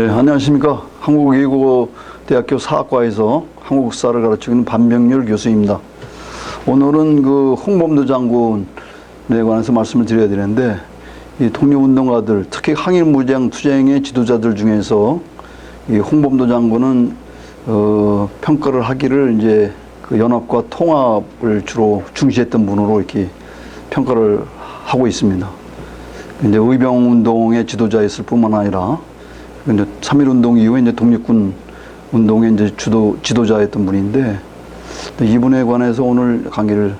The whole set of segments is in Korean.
네, 안녕하십니까. 한국외국어대학교 사학과에서 한국사를 가르치고 있는 반병률 교수입니다. 오늘은 그 홍범도 장군에 관해서 말씀을 드려야 되는데, 이 독립운동가들, 특히 항일무장 투쟁의 지도자들 중에서 이 홍범도 장군은 평가를 하기를 이제 그 연합과 통합을 주로 중시했던 분으로 이렇게 평가를 하고 있습니다. 이제 의병운동의 지도자였을 뿐만 아니라 이제 3.1운동 이후에 이제 독립군 운동의 이제 지도자였던 분인데, 이분에 관해서 오늘 강의를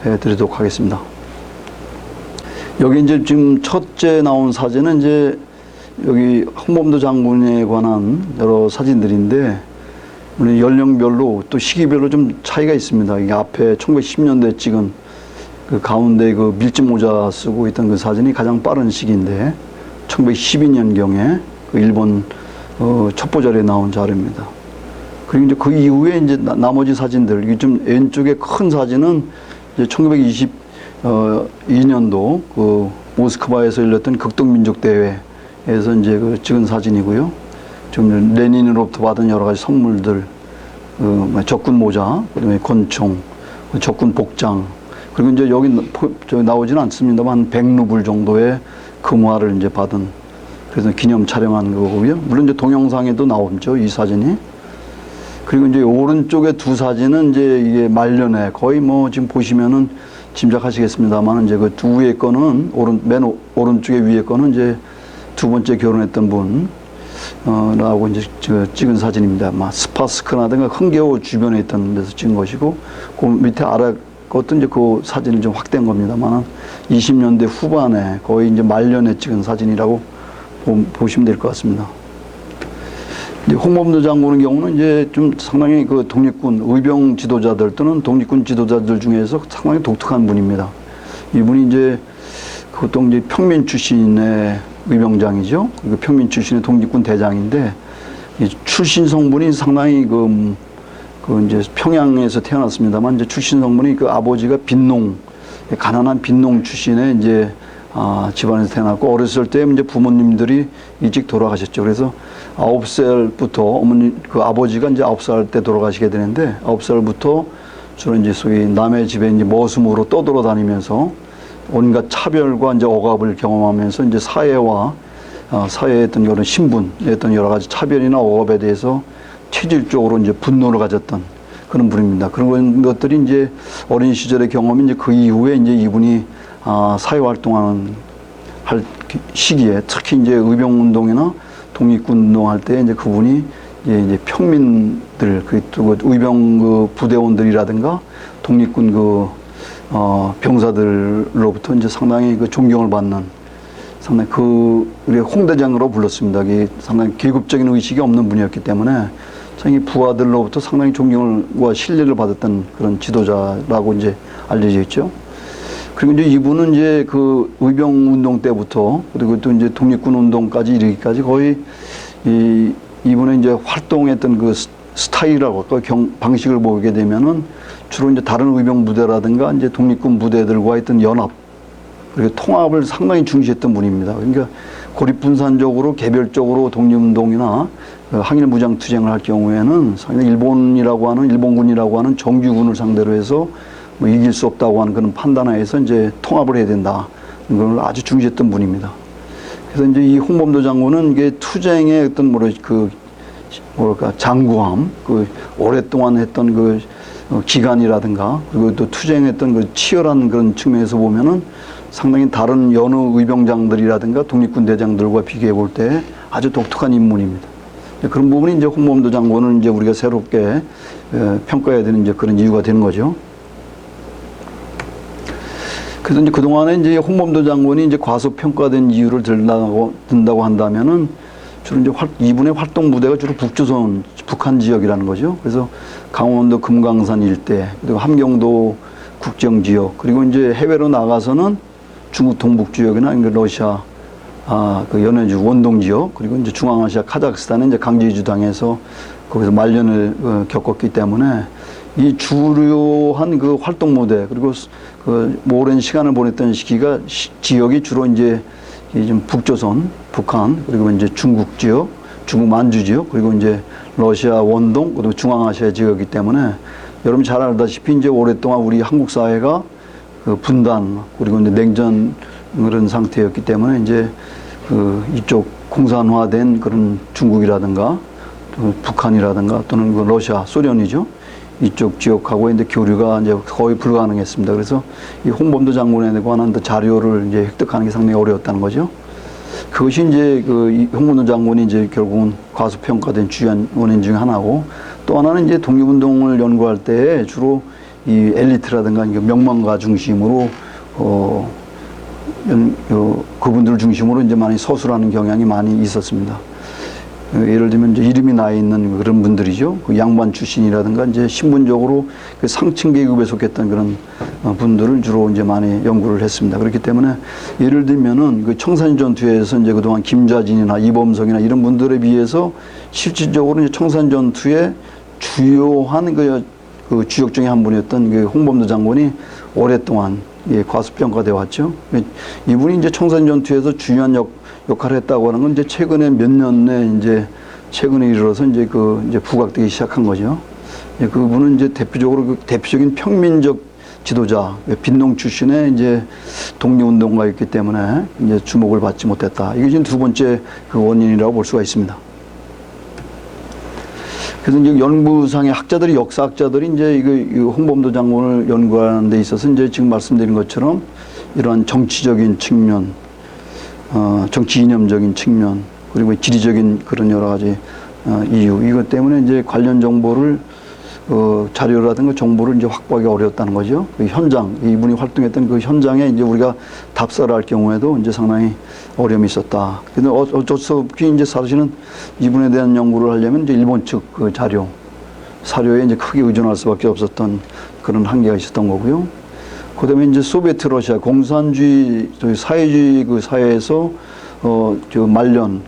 해드리도록 하겠습니다. 여기 이제 지금 첫째 나온 사진은 이제 여기 홍범도 장군에 관한 여러 사진들인데, 우리 연령별로 또 시기별로 좀 차이가 있습니다. 이게 앞에 1910년대에 찍은 그 가운데 그 밀짚 모자 쓰고 있던 그 사진이 가장 빠른 시기인데, 1912년경에 그 일본 첩보자료에 나온 자료입니다. 그리고 이제 그 이후에 이제 나머지 사진들, 이게 좀 왼쪽에 큰 사진은 이제 1922년도 그 모스크바에서 열렸던 극동민족대회에서 이제 그 찍은 사진이고요. 좀 레닌으로부터 받은 여러 가지 선물들, 적군 모자, 그다음에 권총, 적군 복장, 그리고 이제 여기 나오지는 않습니다만 100루블 정도의 금화를 이제 받은, 그래서 기념 촬영한 거고요. 물론 이제 동영상에도 나오죠, 이 사진이. 그리고 이제 오른쪽에 두 사진은 이제 이게 말년에 거의 뭐 지금 보시면은 짐작하시겠습니다만, 이제 그 두 위에 거는 맨 오른쪽에 위에 거는 이제 두 번째 결혼했던 분 라고 이제 찍은 사진입니다. 아마 스파스크라든가 흥겨우 주변에 있던 데서 찍은 것이고, 그 밑에 아래 것도 이제 그 사진을 좀 확대한 겁니다만, 20년대 후반에 거의 이제 말년에 찍은 사진이라고 보시면 될 것 같습니다. 이제 홍범도 장군의 경우는 이제 좀 상당히 그 독립군 의병 지도자들 또는 독립군 지도자들 중에서 상당히 독특한 분입니다. 이분이 이제 그것도 이제 평민 출신의 의병장이죠. 그 평민 출신의 독립군 대장인데, 이 출신 성분이 상당히 그 이제 평양에서 태어났습니다만, 이제 출신 성분이 그 아버지가 빈농, 가난한 빈농 출신의 이제 집안에서 태어났고, 어렸을 때 이제 부모님들이 일찍 돌아가셨죠. 그래서 9살부터 어머니, 그 아버지가 이제 9살 때 돌아가시게 되는데, 9살부터 주로 이제 소위 남의 집에 이제 머슴으로 떠돌아다니면서 온갖 차별과 이제 억압을 경험하면서 이제 사회와 사회의 어떤 여러 신분의 어떤 여러 가지 차별이나 억압에 대해서 체질적으로 이제 분노를 가졌던 그런 분입니다. 그런 것들이 이제 어린 시절의 경험이 이제 그 이후에 이제 이분이 사회 활동하는 시기에, 특히 이제 의병운동이나 독립군 운동할 때 이제 그분이 이제 평민들, 그 의병 그 부대원들이라든가 독립군 그 병사들로부터 이제 상당히 그 존경을 받는, 상당히 우리 홍대장으로 불렀습니다. 상당히 계급적인 의식이 없는 분이었기 때문에 자기 부하들로부터 상당히 존경과 신뢰를 받았던 그런 지도자라고 이제 알려져 있죠. 그리고 이제 이분은 이제 그 의병운동 때부터, 그리고 또 이제 독립군 운동까지 이르기까지 거의 이분의 이제 활동했던 그 스타일이라고 할까, 방식을 보게 되면은 주로 이제 다른 의병 부대라든가 이제 독립군 부대들과 했던 연합, 그리고 통합을 상당히 중시했던 분입니다. 그러니까 고립분산적으로 개별적으로 독립운동이나 항일무장 투쟁을 할 경우에는 상당히 일본군이라고 하는 정규군을 상대로 해서 뭐 이길 수 없다고 하는 그런 판단하에서 이제 통합을 해야 된다, 이걸 아주 중시했던 분입니다. 그래서 이제 이 홍범도 장군은 이게 투쟁의 어떤 장구함, 그 오랫동안 했던 그 기간이라든가, 그리고 또 투쟁했던 그 치열한 그런 측면에서 보면은 상당히 다른 여느 의병장들이라든가 독립군 대장들과 비교해 볼 때 아주 독특한 인물입니다. 그런 부분이 이제 홍범도 장군을 이제 우리가 새롭게 평가해야 되는 이제 그런 이유가 되는 거죠. 그래서 이제 그동안에 이제 홍범도 장군이 이제 과소평가된 이유를 든다고 한다면은 주로 이제 이분의 활동 무대가 주로 북조선, 북한 지역이라는 거죠. 그래서 강원도 금강산 일대, 그리고 함경도 국정 지역, 그리고 이제 해외로 나가서는 중국 동북 지역이나 러시아, 그 연해주 원동 지역, 그리고 이제 중앙아시아 카자흐스탄에 이제 강제이주 당해서 거기서 말년을 겪었기 때문에 이 주요한 그 활동 무대, 그리고 그 오랜 시간을 보냈던 지역이 주로 이제 좀 북조선, 북한, 그리고 이제 중국 지역, 중국 만주지요. 그리고 이제 러시아 원동, 그리고 중앙아시아 지역이기 때문에 여러분 잘 알다시피 이제 오랫동안 우리 한국 사회가 그 분단 그리고 이제 냉전 그런 상태였기 때문에 이제 그 이쪽 공산화된 그런 중국이라든가 또 북한이라든가 또는 그 러시아, 소련이죠. 이쪽 지역하고 이제 교류가 이제 거의 불가능했습니다. 그래서 이 홍범도 장군에 관한 자료를 이제 획득하는 게 상당히 어려웠다는 거죠. 그것이 이제 그 홍범도 장군이 이제 결국은 과소평가된 주요한 원인 중에 하나고, 또 하나는 이제 독립운동을 연구할 때 주로 이 엘리트라든가 명망가 중심으로 그분들 중심으로 이제 많이 서술하는 경향이 많이 있었습니다. 예를 들면 이제 이름이 나 있는 그런 분들이죠. 그 양반 출신이라든가 이제 신분적으로 그 상층 계급에 속했던 그런 분들을 주로 이제 많이 연구를 했습니다. 그렇기 때문에 예를 들면은 그 청산 전투에서 이제 그동안 김좌진이나 이범석이나 이런 분들에 비해서 실질적으로 이제 청산 전투의 주요한 그 주역 중에 한 분이었던 그 홍범도 장군이 오랫동안 과소평가되어 왔죠. 이분이 이제 청산 전투에서 중요한 역할을 했다고 하는 건 이제 최근에 몇 년 내 이제 최근에 이르러서 이제 이제 부각되기 시작한 거죠. 그분은 이제 대표적으로 그 대표적인 평민적 지도자, 빈농 출신의 이제 독립운동가였기 때문에 이제 주목을 받지 못했다. 이게 지금 두 번째 그 원인이라고 볼 수가 있습니다. 그래서 이제 연구상의 학자들이, 역사학자들이 이제 이 홍범도 장군을 연구하는 데 있어서 이제 지금 말씀드린 것처럼 이러한 정치적인 측면, 정치 이념적인 측면, 그리고 지리적인 그런 여러 가지 이유, 이것 때문에 이제 관련 정보를 자료라든가 정보를 이제 확보하기 어려웠다는 거죠. 그 현장, 이분이 활동했던 그 현장에 이제 우리가 답사를 할 경우에도 이제 상당히 어려움이 있었다. 근데 어쩔 수 없이 이제 사실은 이분에 대한 연구를 하려면 이제 일본 측 그 사료에 이제 크게 의존할 수밖에 없었던 그런 한계가 있었던 거고요. 그 다음에 이제 소비에트 러시아, 공산주의, 사회주의 그 사회에서 말년,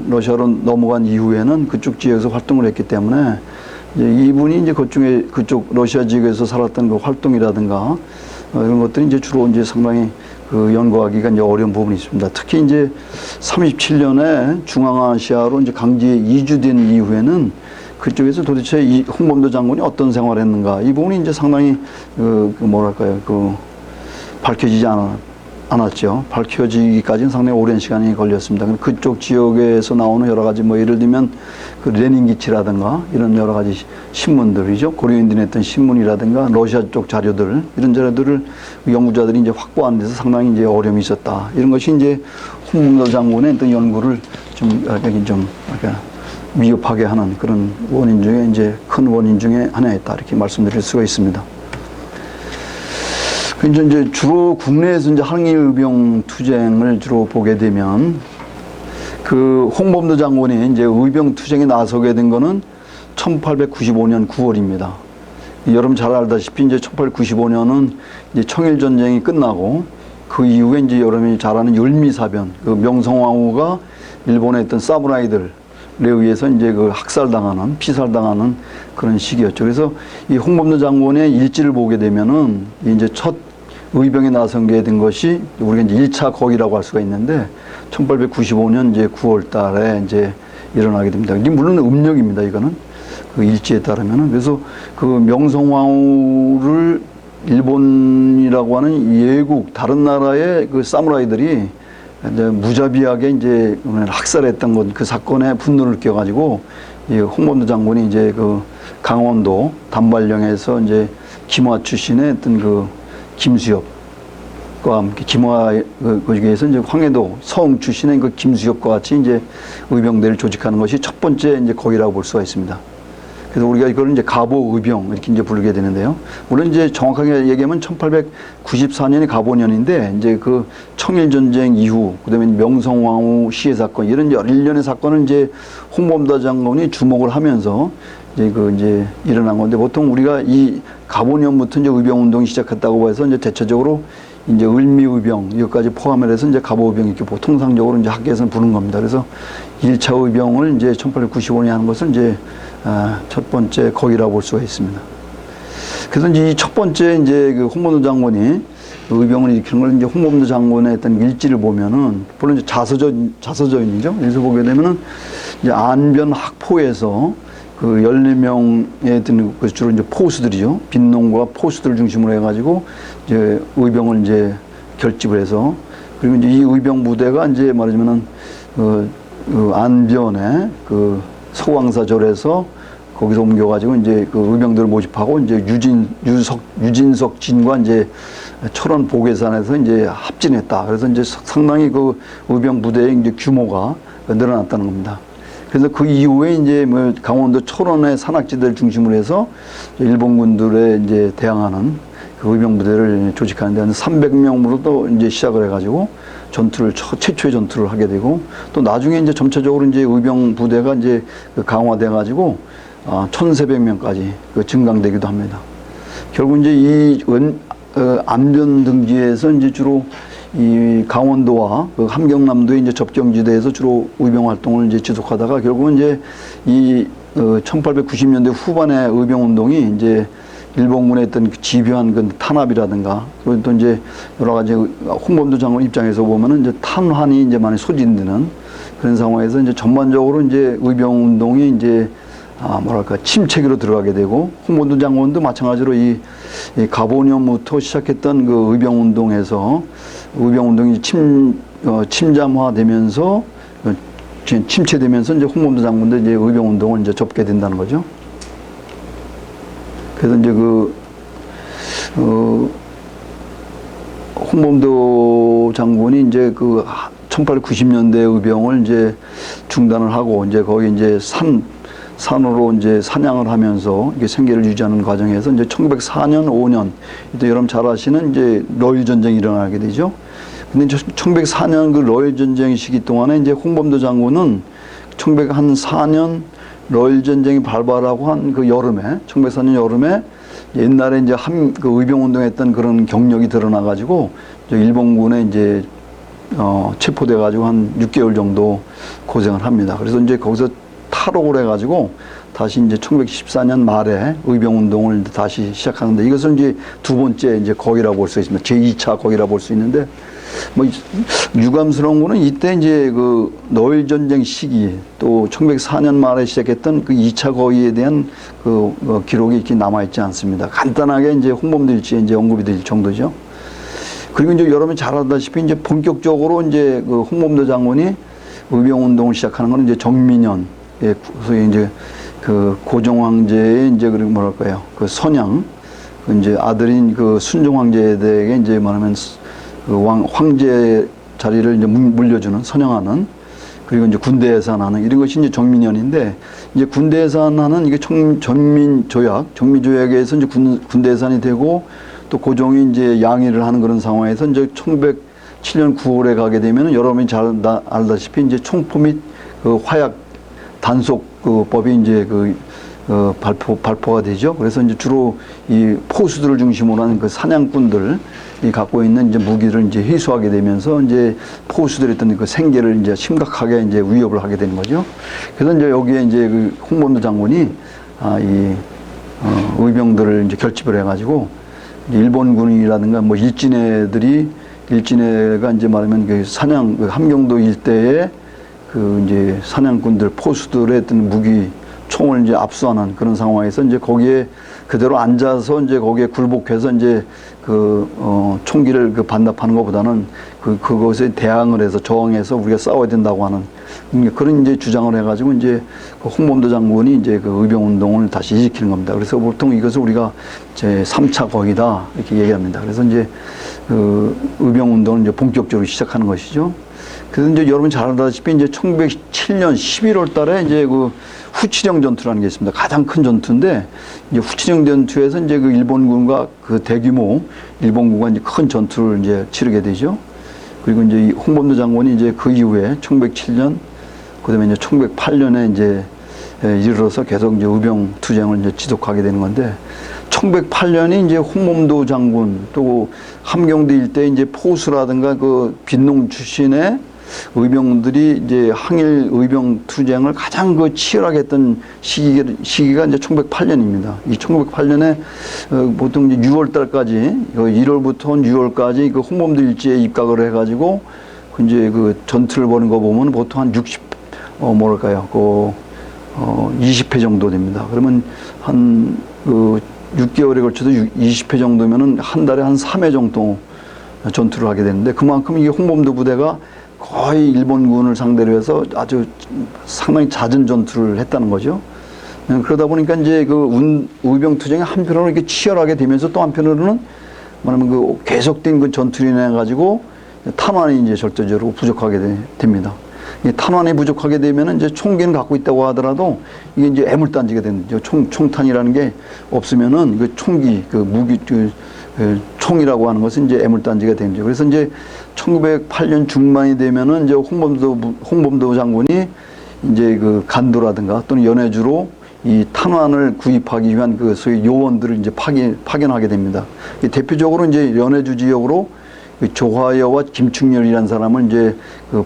러시아로 넘어간 이후에는 그쪽 지역에서 활동을 했기 때문에 이분이 이제 그쪽 러시아 지역에서 살았던 그 활동이라든가 이런 것들이 이제 주로 이제 상당히 그 연구하기가 이제 어려운 부분이 있습니다. 특히 이제 37년에 중앙아시아로 이제 강제 이주된 이후에는 그쪽에서 도대체 이 홍범도 장군이 어떤 생활을 했는가, 이 부분이 이제 상당히 밝혀지지 않았죠. 밝혀지기까지는 상당히 오랜 시간이 걸렸습니다. 그쪽 지역에서 나오는 여러 가지 예를 들면 그 레닌 기치라든가 이런 여러 가지 신문들이죠. 고려인들이 냈던 신문이라든가 러시아 쪽 자료들, 이런 자료들을 연구자들이 이제 확보하는 데서 상당히 이제 어려움이 있었다. 이런 것이 이제 홍범도 장군의 어떤 연구를 좀 미흡하게 하는 그런 원인 중에 이제 큰 원인 중에 하나였다. 이렇게 말씀드릴 수가 있습니다. 이제 주로 국내에서 이제 항일의병 투쟁을 주로 보게 되면 그 홍범도 장군이 이제 의병 투쟁에 나서게 된 거는 1895년 9월입니다. 여러분 잘 알다시피 이제 1895년은 이제 청일 전쟁이 끝나고 그 이후에 이제 여러분이 잘 아는 열미사변, 그 명성황후가 일본에 있던 사무라이들에 의해서 이제 그 학살당하는, 피살당하는 그런 시기였죠. 그래서 이 홍범도 장군의 일지를 보게 되면은 이제 첫 의병에 나서게 된 것이 우리가 이제 1차 거기라고 할 수가 있는데 1895년 이제 9월 달에 이제 일어나게 됩니다. 이게 물론 음력입니다. 이거는 그 일지에 따르면은. 그래서 그 명성황후를 일본이라고 하는 예국, 다른 나라의 그 사무라이들이 이제 무자비하게 이제 학살했던 것, 그 사건에 분노를 끼워가지고 이 홍범도 장군이 이제 그 강원도 단발령에서 이제 김화 출신의 어떤 그 김수엽과 함께 거기에서 이제 황해도 서흥 출신의 그 김수엽과 같이 이제 의병대를 조직하는 것이 첫 번째 이제 거기라고 볼 수가 있습니다. 그래서 우리가 이걸 이제 가보 의병 이렇게 이제 부르게 되는데요. 물론 이제 정확하게 얘기하면 1894년이 가보년인데 이제 그 청일 전쟁 이후, 그다음에 명성황후 시해 사건 이런 일련의 사건을 이제 홍범도 장군이 주목을 하면서 이제 일어난 건데, 보통 우리가 이 가보년부터 이제 의병 운동이 시작했다고 해서 이제 대체적으로 이제 을미의병 이것까지 포함을 해서 이제 가보의병 이렇게 통상적으로 이제 학계에서는 부르는 겁니다. 그래서 1차 의병을 이제 1895년에 하는 것은 이제 첫 번째 거기라고 볼 수가 있습니다. 그래서 이제 이 첫 번째 이제 그 홍범도 장군이 의병을 일으키는 걸 이제 홍범도 장군의 어떤 일지를 보면은, 물론 이제 자서전이죠. 여기서 보게 되면은 이제 안변 학포에서 그 14명의 드는 그 주로 이제 포수들이죠. 빈농과 포수들을 중심으로 해가지고 이제 의병을 이제 결집을 해서, 그리고 이제 이 의병 부대가 이제 말하자면은 그 안변에 그 서광사절에서 거기서 옮겨가지고 이제 그 의병들을 모집하고 이제 유진석 진과 이제 철원 보계산에서 이제 합진했다. 그래서 이제 상당히 그 의병 부대의 이제 규모가 늘어났다는 겁니다. 그래서 그 이후에 이제 뭐 강원도 철원의 산악지대를 중심으로 해서 일본군들에 이제 대항하는 그 의병 부대를 조직하는데 한 300명으로 또 이제 시작을 해가지고 최초의 전투를 하게 되고, 또 나중에 이제 점차적으로 이제 의병 부대가 이제 그 강화돼가지고 1,400명까지 그 증강되기도 합니다. 결국 이제 이 안변 등지에서 이제 주로 이 강원도와 그 함경남도의 이제 접경지대에서 주로 의병 활동을 이제 지속하다가, 결국은 이제 이 1890년대 후반의 의병 운동이 이제 일본군의 어떤 집요한 그 탄압이라든가, 그리고 또 이제 여러 가지 홍범도 장군 입장에서 보면은 이제 탄환이 이제 많이 소진되는 그런 상황에서 이제 전반적으로 이제 의병 운동이 이제 뭐랄까 침체기로 들어가게 되고, 홍범도 장군도 마찬가지로 이 가보년부터 시작했던 그 의병 운동에서 의병 운동이 침잠화되면서 침체되면서 이제 홍범도 장군도 이제 의병 운동을 이제 접게 된다는 거죠. 그래서 이제 홍범도 장군이 이제 그 1890년대 의병을 이제 중단을 하고 이제 거기 이제 산으로 이제 사냥을 하면서 이게 생계를 유지하는 과정에서 이제 1904년, 5년, 이때 여러분 잘 아시는 이제 러일 전쟁이 일어나게 되죠. 근데 1904년 그 러일 전쟁 시기 동안에 이제 홍범도 장군은 1904년 러일 전쟁이 발발하고 한 그 여름에, 1904년 여름에 옛날에 이제 그 의병 운동했던 그런 경력이 드러나가지고 일본군에 이제 체포돼 가지고 한 6개월 정도 고생을 합니다. 그래서 이제 거기서 탈옥을 해가지고 다시 이제 1914년 말에 의병 운동을 다시 시작하는데, 이것은 이제 두 번째 이제 거기라고 볼 수 있습니다. 제2차 거기라고 볼 수 있는데, 뭐 유감스러운 거는 이때 이제 그 러일 전쟁 시기 또 1904년 말에 시작했던 그 2차 거위에 대한 그 기록이 이렇게 남아있지 않습니다. 간단하게 이제 홍범도 일지에 이제 언급이 될 정도죠. 그리고 이제 여러분이 잘 알다시피 이제 본격적으로 이제 그 홍범도 장군이 의병 운동을 시작하는 건 이제 정민현, 소위 이제 그 고종 황제의 이제 그리고 뭐랄까요, 그 선양, 그 이제 아들인 그 순종 황제에게 이제 말하면 그 황제 자리를 이제 물려주는, 선양하는, 그리고 이제 군대 해산하는 이런 것이 이제 정민현인데, 이제 군대 해산하는 이게 정민조약에서 이제 군대 해산이 되고, 또 고종이 이제 양해를 하는 그런 상황에서 이제 1907년 9월에 가게 되면 여러분이 잘 알다시피 이제 총포 및 그 화약 단속 그 법이 이제 발포가 되죠. 그래서 이제 주로 이 포수들을 중심으로 하는 그 사냥꾼들이 갖고 있는 이제 무기를 이제 회수하게 되면서 이제 포수들의 어떤 그 생계를 이제 심각하게 이제 위협을 하게 되는 거죠. 그래서 이제 여기에 이제 그 홍범도 장군이 의병들을 이제 결집을 해가지고 일본군이라든가 뭐 일진애가 이제 말하면 그 사냥, 그 함경도 일대에 그 이제 사냥꾼들, 포수들의 어떤 무기, 총을 이제 압수하는 그런 상황에서 이제 거기에 그대로 앉아서 이제 거기에 굴복해서 이제 총기를 그 반납하는 것보다는 그것에 대항을 해서 저항해서 우리가 싸워야 된다고 하는 그런 이제 주장을 해가지고 이제 그 홍범도 장군이 이제 그 의병 운동을 다시 일으키는 겁니다. 그래서 보통 이것을 우리가 제 3차 거기다 이렇게 얘기합니다. 그래서 이제 그 의병 운동을 이제 본격적으로 시작하는 것이죠. 그래서 이제 여러분 잘 알다시피 이제 1907년 11월 달에 이제 그 후치령 전투라는 게 있습니다. 가장 큰 전투인데, 이제 후치령 전투에서 이제 그 일본군과 그 대규모 일본군과 이제 큰 전투를 이제 치르게 되죠. 그리고 이제 이 홍범도 장군이 이제 그 이후에 1907년, 그 다음에 이제 1908년에 이제 이르러서 계속 이제 의병 투쟁을 이제 지속하게 되는 건데, 1908년이 이제 홍범도 장군 또 함경도 일대 이제 포수라든가 그 빈농 출신의 의병들이 이제 항일 의병 투쟁을 가장 그 치열하게 했던 시기가 이제 1908년입니다. 이 1908년에 보통 이제 6월 달까지 1월부터 6월까지 그 홍범도 일지에 입각을 해가지고 이제 그 전투를 벌인 거 보면 보통 한 20회 정도 됩니다. 그러면 한 6개월에 걸쳐서 20회 정도면은 한 달에 한 3회 정도 전투를 하게 되는데, 그만큼 이게 홍범도 부대가 거의 일본군을 상대로 해서 아주 상당히 잦은 전투를 했다는 거죠. 그러다 보니까 이제 그 의병 투쟁이 한편으로는 이렇게 치열하게 되면서 또 한편으로는 뭐냐면 그 계속된 그 전투로 인해 가지고 탄환이 이제 절대적으로 부족하게 됩니다. 이 탄환이 부족하게 되면은 이제 총기는 갖고 있다고 하더라도 이게 이제 애물단지가 되는 거죠. 총탄이라는 게 없으면은 그 총기, 그 무기, 총이라고 하는 것은 이제 애물단지가 되는 거죠. 그래서 이제 1908년 중반이 되면은 이제 홍범도 장군이 이제 그 간도라든가 또는 연해주로 이 탄환을 구입하기 위한 그 소위 요원들을 이제 파견하게 됩니다. 대표적으로 이제 연해주 지역으로 조화여와 김충렬이라는 사람을 이제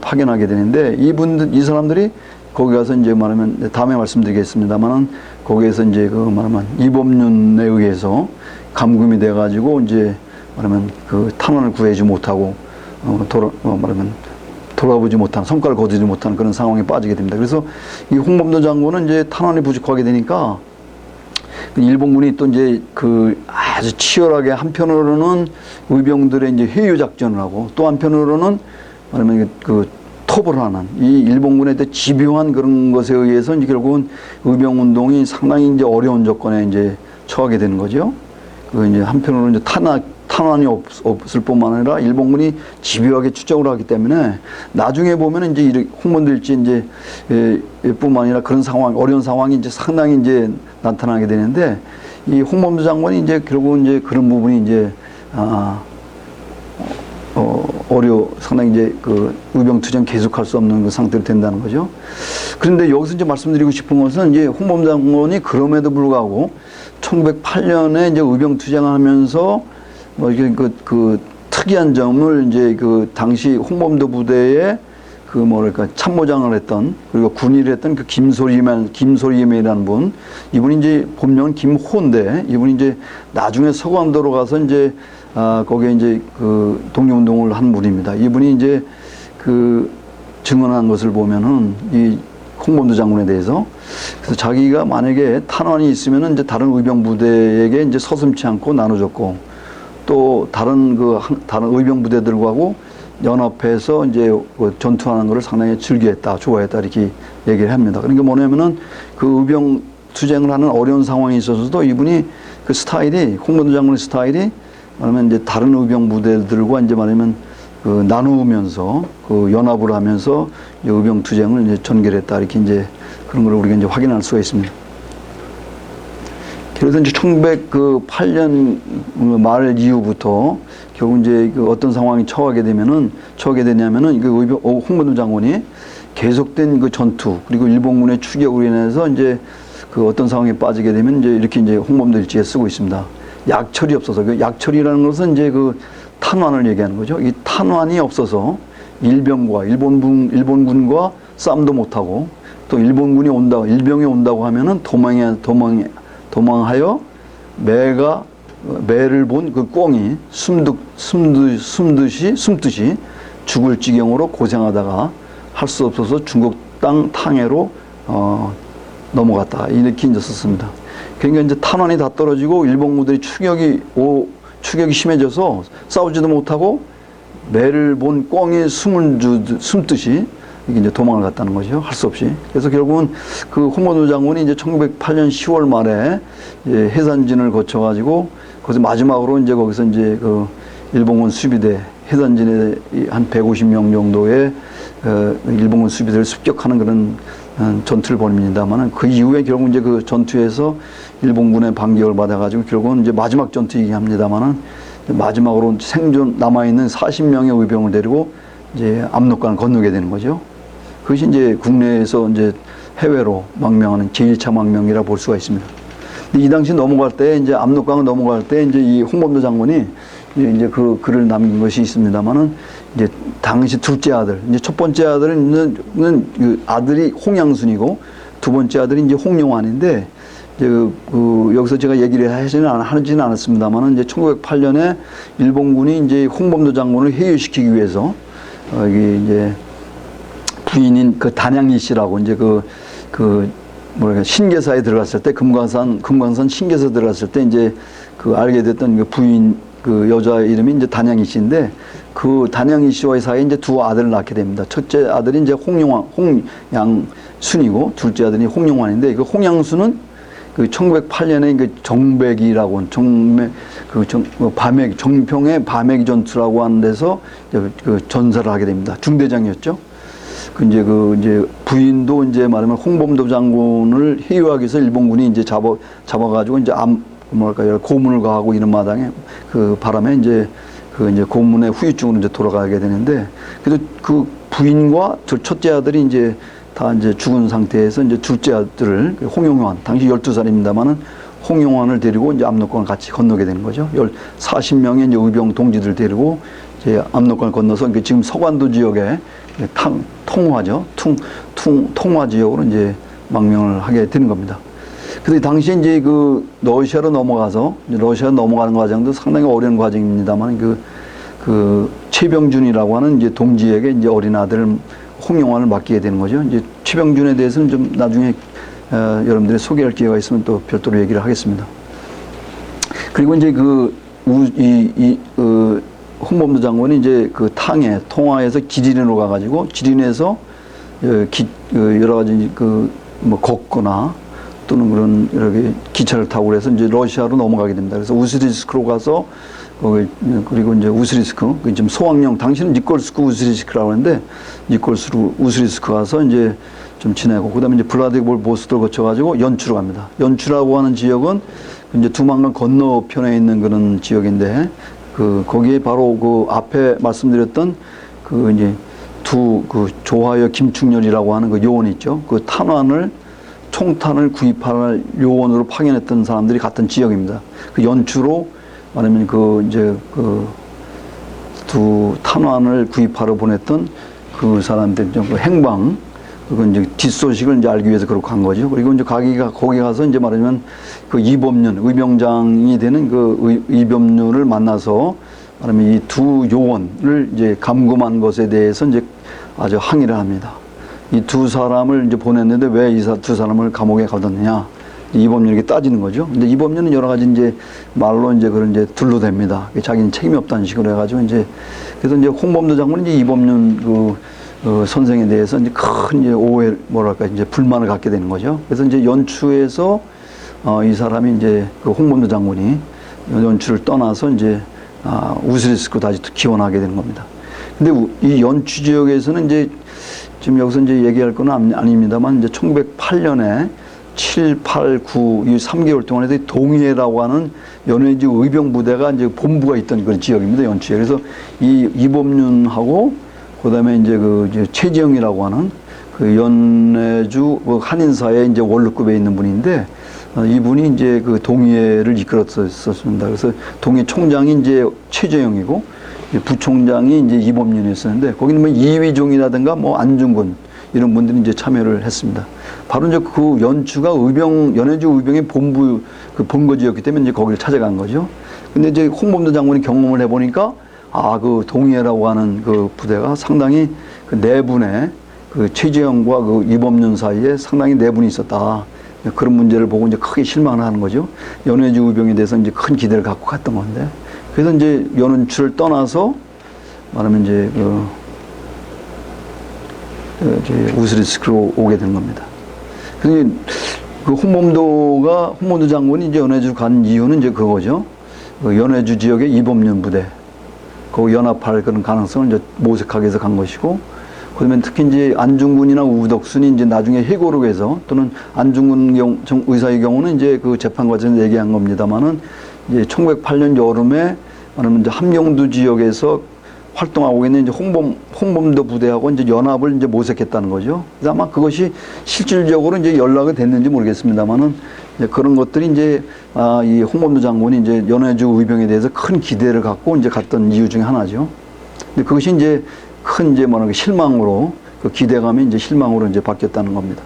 파견하게 되는데, 이 사람들이 거기 가서 이제 말하면 다음에 말씀드리겠습니다만은 거기에서 이제 말하면 이범윤에 의해서 감금이 돼가지고 이제 말하면 그 탄원을 구해주지 못하고 말하면 돌아보지 못한, 성과를 거두지 못하는 그런 상황에 빠지게 됩니다. 그래서 이 홍범도 장군은 이제 탄원이 부족하게 되니까 일본군이 또 이제 그 아주 치열하게 한편으로는 의병들의 이제 회유 작전을 하고, 또 한편으로는 말하면 그 톱을 하는 이 일본군의 집요한 그런 것에 의해서 이제 결국은 의병 운동이 상당히 이제 어려운 조건에 이제 처하게 되는 거죠. 그 이제 한편으로는 이제 탄환이 없을 뿐만 아니라 일본군이 집요하게 추적을 하기 때문에 나중에 보면 이제 홍범도 일지 이제 뿐만 아니라 그런 상황, 어려운 상황이 이제 상당히 이제 나타나게 되는데, 이 홍범도 장군이 이제 결국 이제 그런 부분이 이제 상당히 이제 그 의병 투쟁 계속할 수 없는 그 상태로 된다는 거죠. 그런데 여기서 이제 말씀드리고 싶은 것은 이제 홍범도 장군이 그럼에도 불구하고 1908년에 이제 의병 투쟁을 하면서 뭐 이게 그 특이한 점을 이제 그 당시 홍범도 부대에 그 뭐랄까 참모장을 했던, 그리고 군의를 했던 그 김소리임이라는 분, 이분이 이제 본명은 김호인데 이분이 이제 나중에 서강도로 가서 이제 거기에 이제 그 독립운동을 한 분입니다. 이분이 이제 그 증언한 것을 보면은 이 홍범도 장군에 대해서, 그래서 자기가 만약에 탄환이 있으면은 이제 다른 의병 부대에게 이제 서슴지 않고 나눠줬고, 또 다른 의병 부대들과고 연합해서 이제 전투하는 것을 상당히 즐겨했다, 좋아했다, 이렇게 얘기를 합니다. 그러니까 뭐냐면은 그 의병 투쟁을 하는 어려운 상황에 있어서도 이분이 그 스타일이, 홍범도 장군의 스타일이 말하면 이제 다른 의병 부대들과 이제 말하면 그 나누면서 그 연합을 하면서 의병 투쟁을 이제 전개했다, 이렇게 이제 그런 걸 우리가 이제 확인할 수가 있습니다. 그래서 이제 1908년 말 이후부터 결국 이제 그 어떤 상황이 처하게 되냐면은 그 홍범도 장군이 계속된 그 전투, 그리고 일본군의 추격으로 인해서 이제 그 어떤 상황에 빠지게 되면 이제 이렇게 이제 홍범도 일지에 쓰고 있습니다. 약철이 없어서, 그 약철이라는 것은 이제 그 탄환을 얘기하는 거죠. 이 탄환이 없어서 일본군과 싸움도 못하고, 또 일병이 온다고 하면은 도망하여 매를 본 그 꿩이 숨듯이 죽을 지경으로 고생하다가 할 수 없어서 중국 땅 탕해로 넘어갔다, 이렇게 이제 썼습니다. 그러니까 이제 탄환이 다 떨어지고 일본군들이 추격이 심해져서 싸우지도 못하고 매를 본 꿩이 숨듯이 이게 이제 도망을 갔다는 거죠. 할 수 없이. 그래서 결국은 그 홍범도 장군이 이제 1908년 10월 말에 이제 해산진을 거쳐가지고 거기서 마지막으로 이제 거기서 이제 그 일본군 수비대, 해산진에 한 150명 정도의 일본군 수비대를 습격하는 그런 전투를 벌입니다만은, 그 이후에 결국 이제 그 전투에서 일본군의 반격을 받아가지고 결국은 이제 마지막 전투이긴 합니다만은 마지막으로 생존 남아있는 40명의 의병을 데리고 이제 압록강을 건너게 되는 거죠. 그것이 이제 국내에서 이제 해외로 망명하는 제1차 망명이라 볼 수가 있습니다. 근데 이 당시 넘어갈 때, 이제 압록강을 넘어갈 때, 이제 이 홍범도 장군이 이제 그 글을 남긴 것이 있습니다만은 이제 당시 둘째 아들, 이제 첫 번째 아들은 그 아들이 홍양순이고 두 번째 아들이 이제 홍용환인데 이제 여기서 제가 얘기를 하지는 않았습니다만은 이제 1908년에 일본군이 이제 홍범도 장군을 해유시키기 위해서 이게 이제 부인인 그 단양이 씨라고 이제 뭐랄까 신계사에 들어갔을 때 금강산 신계사 들어갔을 때 이제 그 알게 됐던 그 부인 그 여자 이름이 이제 단양이 씨인데 그 단양이 씨와의 사이에 이제 두 아들을 낳게 됩니다. 첫째 아들이 이제 홍양순이고 둘째 아들이 홍용환인데 그 홍양순은 그 1908년에 그 정백이라고 정평의 밤액 전투라고 하는 데서 그 전사를 하게 됩니다. 중대장이었죠. 이제 부인도 이제 말하면 홍범도 장군을 해유하기 위해서 일본군이 이제 잡아가지고 이제 뭐랄까 고문을 가하고 이런 마당에 그 바람에 이제 고문의 후유증으로 이제 돌아가게 되는데 그래도 그 부인과 첫째 아들이 이제 다 이제 죽은 상태에서 이제 둘째 아들을 홍용환 당시 12살입니다만은 홍용환을 데리고 이제 압록강을 같이 건너게 되는 거죠. 40명의 이제 의병 동지들 데리고 이제 압록강을 건너서 지금 서관도 지역에 통화죠. 통화 지역으로 이제 망명을 하게 되는 겁니다. 근데 당시에 이제 그 러시아로 넘어가는 과정도 상당히 어려운 과정입니다만 그 최병준이라고 하는 이제 동지에게 이제 어린 아들 홍용환을 맡기게 되는 거죠. 이제 최병준에 대해서는 좀 나중에 여러분들이 소개할 기회가 있으면 또 별도로 얘기를 하겠습니다. 그리고 이제 홍범도 장군이 이제 그 통화에서 기린으로 가가지고 기린에서 여러 가지 뭐 걷거나 또는 그런 이렇게 기차를 타고 그래서 이제 러시아로 넘어가게 됩니다. 그래서 우스리스크로 가서 그리고 이제 우스리스크 지금 소왕령 당시는 니콜스크 우스리스크라고 하는데 우스리스크 가서 이제 좀 지내고 그다음에 이제 블라디보르 모스크를 거쳐가지고 연추로 갑니다. 연추라고 하는 지역은 이제 두만강 건너편에 있는 그런 지역인데 거기에 바로 그 앞에 말씀드렸던 이제 조하여 김충렬이라고 하는 그 요원이 있죠. 그 총탄을 구입할 요원으로 파견했던 사람들이 갔던 지역입니다. 그 연추로 말하면 두 탄환을 구입하러 보냈던 그 사람들 그 행방 그건 이제 뒷소식을 이제 알기 위해서 그렇게 간 거죠. 그리고 이제 거기 가서 이제 말하면 그 이범륜 의병장이 되는 그 이범륜을 만나서 말하면 이 두 요원을 이제 감금한 것에 대해서 이제 아주 항의를 합니다. 이 두 사람을 이제 보냈는데 왜 이 두 사람을 감옥에 가뒀느냐. 이범륜에게 따지는 거죠. 근데 이범륜은 여러 가지 이제 말로 이제 그런 이제 둘러댑니다. 자기는 책임이 없다는 식으로 해가지고 그래서 이제 홍범도 장군은 이제 이범륜 선생에 대해서 이제 큰 이제 오해 이제 불만을 갖게 되는 거죠. 그래서 이제 연추에서 이 사람이 이제 그 홍범도 장군이 연추를 떠나서 이제 우스리스크 다시 기원하게 되는 겁니다. 근데 이 연추 지역에서는 이제 지금 여기서 이제 얘기할 건 아닙니다만 이제 1908년에 7, 8, 9, 이 3개월 동안에 동해라고 하는 연해지 의병 부대가 이제 본부가 있던 그런 지역입니다. 연추에. 그래서 이 이범륜하고 그다음에 이제 최지영이라고 하는 그 연해주 한인사의 이제 원로급에 있는 분인데 이분이 이제 그 동해를 이끌었었습니다. 그래서 동해 총장이 이제 최재영이고 부총장이 이제 이범륜이었었는데 거기는 뭐 이위종이라든가 뭐 안중근 이런 분들이 이제 참여를 했습니다. 바로 이제 그 연추가 연해주 의병의 본거지였기 때문에 이제 거기를 찾아간 거죠. 근데 이제 홍범도 장군이 경험을 해보니까 그 동해라고 하는 그 부대가 상당히 그 내분에 그 최재형과 그 이범륜 사이에 상당히 내분이 있었다. 그런 문제를 보고 이제 크게 실망을 하는 거죠. 연해주 의병에 대해서 이제 큰 기대를 갖고 갔던 건데. 그래서 이제 연추를 떠나서 말하면 이제 우스리스크로 오게 된 겁니다. 그래서 그 홍범도 장군이 이제 연해주 간 이유는 이제 그거죠. 그 연해주 지역의 이범륜 부대. 거기 연합할 그런 가능성을 이제 모색하기 위해서 간 것이고, 그다음에 특히 이제 안중근이나 우덕순이 이제 나중에 해고를 해서 또는 안중근 의사의 경우는 이제 그 재판 과정에서 얘기한 겁니다만은 이제 1908년 여름에 말하면 이제 함경도 지역에서 활동하고 있는 이제 홍범도 부대하고 이제 연합을 이제 모색했다는 거죠. 그래서 아마 그것이 실질적으로 이제 연락이 됐는지 모르겠습니다만은 이제 그런 것들이 이제 이 홍범도 장군이 이제 연해주 의병에 대해서 큰 기대를 갖고 이제 갔던 이유 중에 하나죠. 근데 그것이 이제 큰 이제 뭐랄까 실망으로 그 기대감이 이제 실망으로 이제 바뀌었다는 겁니다.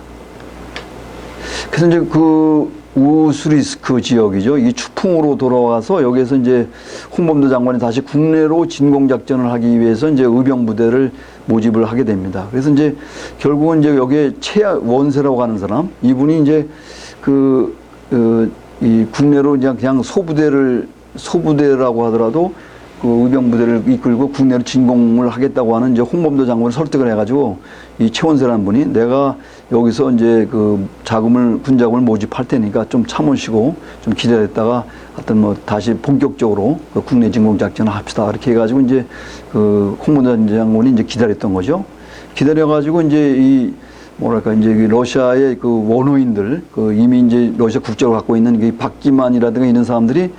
그래서 이제 그 우스리스크 지역이죠. 이 추풍으로 돌아와서 여기에서 이제 홍범도 장관이 다시 국내로 진공작전을 하기 위해서 이제 의병 부대를 모집을 하게 됩니다. 그래서 이제 결국은 이제 여기에 최원세라고 하는 사람, 이분이 이제 이 국내로 그냥 소부대라고 하더라도 그 의병 부대를 이끌고 국내로 진공을 하겠다고 하는 이제 홍범도 장군을 설득을 해가지고 이 최원세라는 분이 내가 여기서 이제 그 군자금을 모집할 테니까 좀 참으시고 좀 기다렸다가 하여튼 뭐 다시 본격적으로 그 국내 진공 작전을 합시다. 이렇게 해가지고 이제 그 홍범도 장군이 이제 기다렸던 거죠. 기다려가지고 이제 이 뭐랄까 이제 러시아의 그 원어인들 이미 이제 러시아 국적을 갖고 있는 그 박기만이라든가 이런 사람들이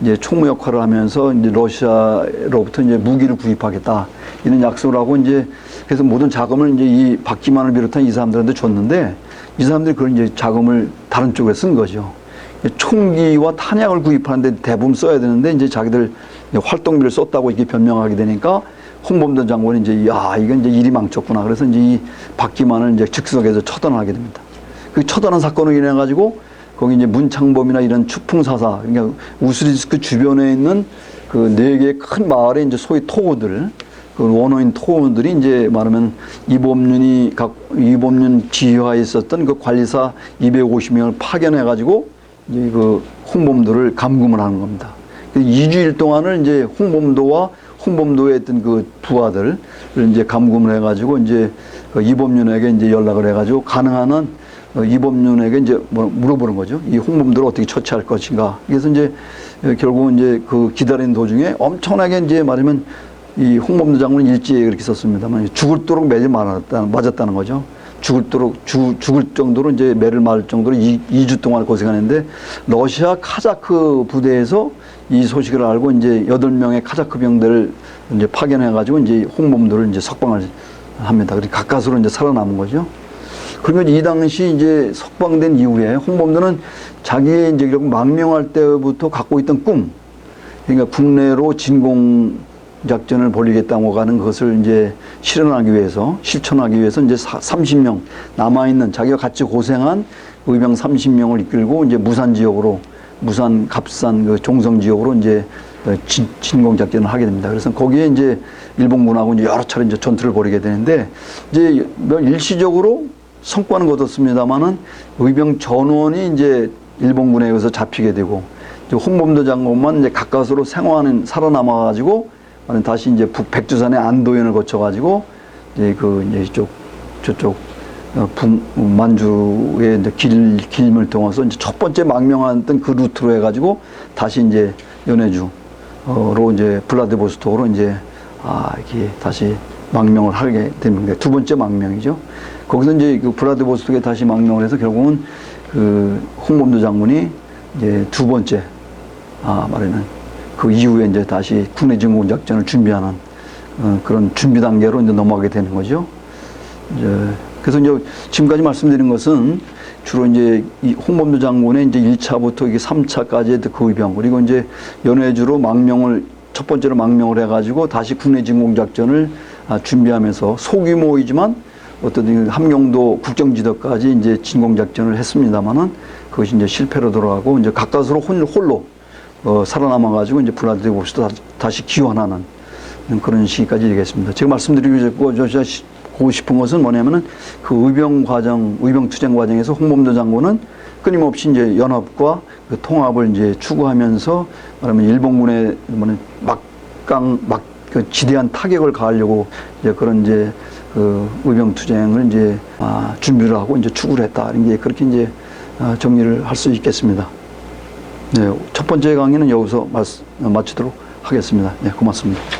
이제 총무 역할을 하면서 이제 러시아로부터 이제 무기를 구입하겠다 이런 약속을 하고 이제 그래서 모든 자금을 이제 이 박기만을 비롯한 이 사람들한테 줬는데 이 사람들이 그런 이제 자금을 다른 쪽에 쓴 거죠. 총기와 탄약을 구입하는데 대부분 써야 되는데 이제 자기들 활동비를 썼다고 이렇게 변명하게 되니까 홍범도 장군이 이제 이건 이제 일이 망쳤구나. 그래서 이제 이 박기만을 이제 즉석에서 처단하게 됩니다. 그 처단한 사건으로 인해 가지고 거기 이제 문창범이나 이런 추풍사사, 그러니까 우스리스크 주변에 있는 그 4개의 큰 마을의 이제 소위 토호들, 그 원어인 토호들이 이제 말하면 이범윤 지휘하에 있었던 그 관리사 250명을 파견해가지고 이제 그 홍범도를 감금을 하는 겁니다. 2주일 동안을 이제 홍범도에 있던 그 부하들을 이제 감금을 해가지고 이제 그 이범윤에게 이제 연락을 해가지고 가능한 한 이범윤에게 이제 물어보는 거죠. 이 홍범도를 어떻게 처치할 것인가. 그래서 이제 결국은 이제 그 기다리는 도중에 엄청나게 이제 말하면 이 홍범도 장군은 일지에 그렇게 썼습니다만 죽을도록 매를 맞았다는 거죠. 죽을 정도로 이제 매를 맞을 정도로 2주 동안 고생하는데 러시아 카자크 부대에서 이 소식을 알고 이제 8명의 카자크 병대를 이제 파견해가지고 이제 홍범도를 이제 석방을 합니다. 그리고 가까스로 이제 살아남은 거죠. 그러면 이 당시 이제 석방된 이후에 홍범도는 자기의 이제 망명할 때부터 갖고 있던 꿈, 그러니까 국내로 진공 작전을 벌이겠다고 하는 것을 이제 실천하기 위해서 이제 30명 남아있는 자기가 같이 고생한 의병 30명을 이끌고 이제 무산 갑산 그 종성 지역으로 이제 진공 작전을 하게 됩니다. 그래서 거기에 이제 일본군하고 이제 여러 차례 이제 전투를 벌이게 되는데 이제 일시적으로 성과는 거뒀습니다만은 의병 전원이 이제 일본군에 의해서 잡히게 되고 이제 홍범도 장군만 이제 가까스로 살아남아가지고 다시 이제 백두산의 안도현을 거쳐가지고 이제 저쪽 만주의 이제 길을 통해서 이제 첫 번째 망명했던 그 루트로 해가지고 다시 이제 연해주로 이제 블라디보스톡으로 이제 이렇게 다시 망명을 하게 되는 게 두 번째 망명이죠. 거기서 이제 그 블라디보스톡에 다시 망명을 해서 결국은 그 홍범도 장군이 이제 두 번째 말하면 그 이후에 이제 다시 국내 진공 작전을 준비하는 그런 준비 단계로 이제 넘어가게 되는 거죠. 그래서 이제 지금까지 말씀드린 것은 주로 이제 이 홍범도 장군의 이제 1차부터 이게 3차까지의 그 의병, 그리고 이제 연해주로 첫 번째로 망명을 해가지고 다시 국내 진공 작전을 준비하면서 소규모이지만 어떤 함경도 국정지도까지 이제 진공 작전을 했습니다만은 그것이 이제 실패로 돌아가고 이제 가까스로 홀로 살아남아가지고 이제 블라디보스톡 다시 기원하는 그런 시기까지 되겠습니다. 제가 말씀드리고 싶은 것은 뭐냐면은 그 의병 투쟁 과정에서 홍범도 장군은 끊임없이 이제 연합과 그 통합을 이제 추구하면서 말하면 일본군의 그 지대한 타격을 가하려고 이제 그런 이제 그 의병 투쟁을 이제 준비를 하고 이제 추구를 했다. 이런 게 그렇게 이제 정리를 할 수 있겠습니다. 네, 첫 번째 강의는 여기서 마치도록 하겠습니다. 네, 고맙습니다.